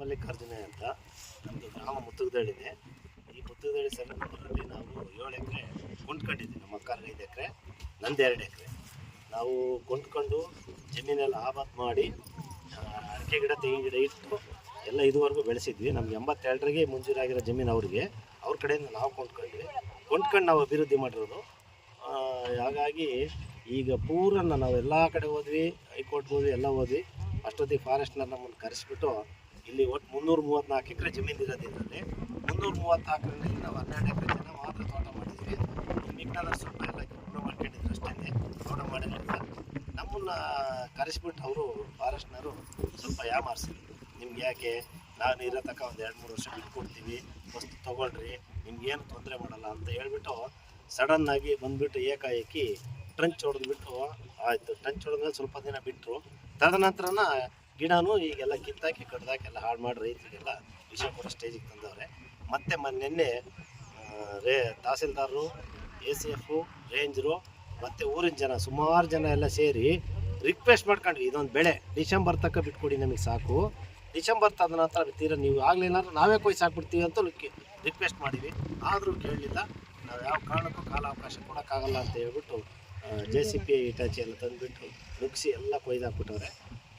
ಮಲ್ಲಿಕಾರ್ಜುನ ಅಂತ ನಮ್ಮದು ಗ್ರಾಮ ಮುತ್ತುಗದಳ್ಳಿದೆ. ಈ ಮುತ್ತುಗದಳ್ಳಿ ಸಮೀಪದಲ್ಲಿ ನಾವು 7 ಎಕರೆ ಕೊಂಡ್ಕೊಂಡಿದ್ವಿ. ನಮ್ಮ ಅಕ್ಕರಿಗೆ 5 ಎಕರೆ, ನಂದು 2 ಎಕರೆ. ನಾವು ಕೊಂಡ್ಕೊಂಡು ಜಮೀನೆಲ್ಲ ಆಬಾದ್ ಮಾಡಿ ಅಡಿಕೆ ಗಿಡ, ತೆಂಗಿನ ಗಿಡ ಇಟ್ಟು ಎಲ್ಲ ಇದುವರೆಗೂ ಬೆಳೆಸಿದ್ವಿ. ನಮ್ಗೆ 82ರಿಗೆ ಮಂಜೂರಾಗಿರೋ ಜಮೀನು ಅವ್ರಿಗೆ, ಅವ್ರ ಕಡೆಯಿಂದ ನಾವು ಕೊಂಡ್ಕೊಂಡು ನಾವು ಅಭಿವೃದ್ಧಿ ಮಾಡಿರೋದು. ಹಾಗಾಗಿ ಈಗ ಪೂರನ್ನ ನಾವು ಎಲ್ಲ ಕಡೆ ಹೋದ್ವಿ, ಹೈಕೋರ್ಟ್ ಹೋದ್ವಿ, ಎಲ್ಲ ಹೋದ್ವಿ. ಅಷ್ಟೊತ್ತಿಗೆ ಫಾರೆಸ್ಟ್ನರ್ ನಮ್ಮನ್ನು ಕರೆಸಿಬಿಟ್ಟು ಇಲ್ಲಿ ಒಟ್ಟು 334 ಎಕರೆ ಜಮೀನು ಇರೋದು. ಇದರಲ್ಲಿ 334 ಎಕರೆಯಲ್ಲಿ ನಾವು 12 ಎಕರೆ ಜನ ಮಾತ್ರ ತೋಟ ಮಾಡಿದ್ವಿ. ಮಿಕ್ಕಿನ ಸ್ವಲ್ಪ ಎಲ್ಲ ಗುಣ ಮಾಡ್ಕೊಂಡಿದ್ರು ಅಷ್ಟೇ, ತೋಟ ಮಾಡಿರಲಿಲ್ಲ. ನಮ್ಮನ್ನು ಕರೆಸಿಬಿಟ್ಟು ಅವರು ಫಾರೆಸ್ಟ್ನರು ಸ್ವಲ್ಪ ಯಾಮಾರಿಸಿದ್ರು. ನಿಮ್ಗೆ ಯಾಕೆ, ನಾನು ಇರೋ ತನಕ ಒಂದು 2-3 ವರ್ಷ ಬಿಟ್ಕೊಡ್ತೀವಿ, ವಸ್ತು ತೊಗೊಳ್ರಿ, ನಿಮ್ಗೇನು ತೊಂದರೆ ಮಾಡಲ್ಲ ಅಂತ ಹೇಳ್ಬಿಟ್ಟು ಸಡನ್ನಾಗಿ ಬಂದುಬಿಟ್ಟು ಏಕಾಏಕಿ ಟ್ರಂಚ್ ಹೊಡೆದ್ಬಿಟ್ಟು ಆಯಿತು. ಟ್ರಂಚ್ ಹೊಡೆದ್ಮೇಲೆ ಸ್ವಲ್ಪ ದಿನ ಬಿಟ್ಟರು. ತದನಂತರನ ಗಿಡನೂ ಈಗೆಲ್ಲ ಕಿತ್ತಾಕಿ ಕಡ್ದಾಕೆಲ್ಲ ಹಾಳು ಮಾಡಿ ರೈತರಿಗೆಲ್ಲ ವಿಷ ಕೊಡೋ ಸ್ಟೇಜಿಗೆ ತಂದವ್ರೆ. ಮತ್ತೆ ನಿನ್ನೆ ತಹಸೀಲ್ದಾರರು, ACF, ರೇಂಜರು ಮತ್ತು ಊರಿನ ಜನ ಸುಮಾರು ಜನ ಎಲ್ಲ ಸೇರಿ ರಿಕ್ವೆಸ್ಟ್ ಮಾಡ್ಕೊಂಡ್ವಿ, ಇದೊಂದು ಬೆಳೆ ಡಿಸೆಂಬರ್ ತನಕ ಬಿಟ್ಕೊಡಿ, ನಮಗೆ ಸಾಕು, ಡಿಸೆಂಬರ್ ತದ ನಂತರ ತೀರ ನೀವು ಆಗಲಿಲ್ಲ ನಾವೇ ಕೊಯ್ದು ಸಾಕ್ಬಿಡ್ತೀವಿ ಅಂತ ರಿಕ್ವೆಸ್ಟ್ ಮಾಡಿದ್ವಿ. ಆದರೂ ಕೇಳಲಿಲ್ಲ. ನಾವು ಯಾವ ಕಾರಣಕ್ಕೂ ಕಾಲಾವಕಾಶ ಕೊಡೋಕ್ಕಾಗಲ್ಲ ಅಂತ ಹೇಳ್ಬಿಟ್ಟು JCP ಇಟಾಚಿ ಎಲ್ಲ ತಂದುಬಿಟ್ಟು ನುಗ್ಗಿಸಿ ಎಲ್ಲ ಕೊಯ್ದಾಕ್ಬಿಟ್ಟವ್ರೆ.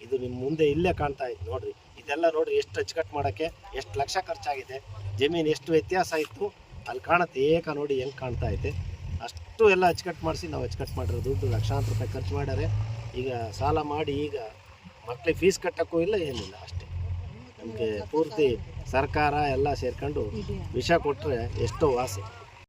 ಇದು ನಿಮ್ಮ ಮುಂದೆ ಇಲ್ಲೇ ಕಾಣ್ತಾ ಇತ್ತು ನೋಡಿರಿ. ಇದೆಲ್ಲ ನೋಡಿರಿ, ಎಷ್ಟು ಅಚ್ಚುಕಟ್ಟು ಮಾಡೋಕ್ಕೆ ಎಷ್ಟು ಲಕ್ಷ ಖರ್ಚಾಗಿದೆ, ಜಮೀನು ಎಷ್ಟು ವ್ಯತ್ಯಾಸ ಇತ್ತು ಅಲ್ಲಿ ಕಾಣುತ್ತೆ. ನೋಡಿ ಹೆಂಗೆ ಕಾಣ್ತಾ ಐತೆ. ಅಷ್ಟು ಎಲ್ಲ ಅಚ್ಚುಕಟ್ಟು ಮಾಡಿಸಿ ನಾವು ಅಚ್ಚುಕಟ್ಟು ಮಾಡಿರೋ ದುಡ್ಡು ಲಕ್ಷಾಂತರ ರೂಪಾಯಿ ಖರ್ಚು ಮಾಡ್ಯಾರೆ. ಈಗ ಸಾಲ ಮಾಡಿ ಈಗ ಮಕ್ಕಳಿಗೆ ಫೀಸ್ ಕಟ್ಟೋಕ್ಕೂ ಇಲ್ಲ, ಏನಿಲ್ಲ. ಅಷ್ಟೇ ನಮಗೆ ಪೂರ್ತಿ ಸರ್ಕಾರ ಎಲ್ಲ ಸೇರ್ಕೊಂಡು ವಿಷ ಕೊಟ್ಟರೆ ಎಷ್ಟೋ ವಾಸಿ.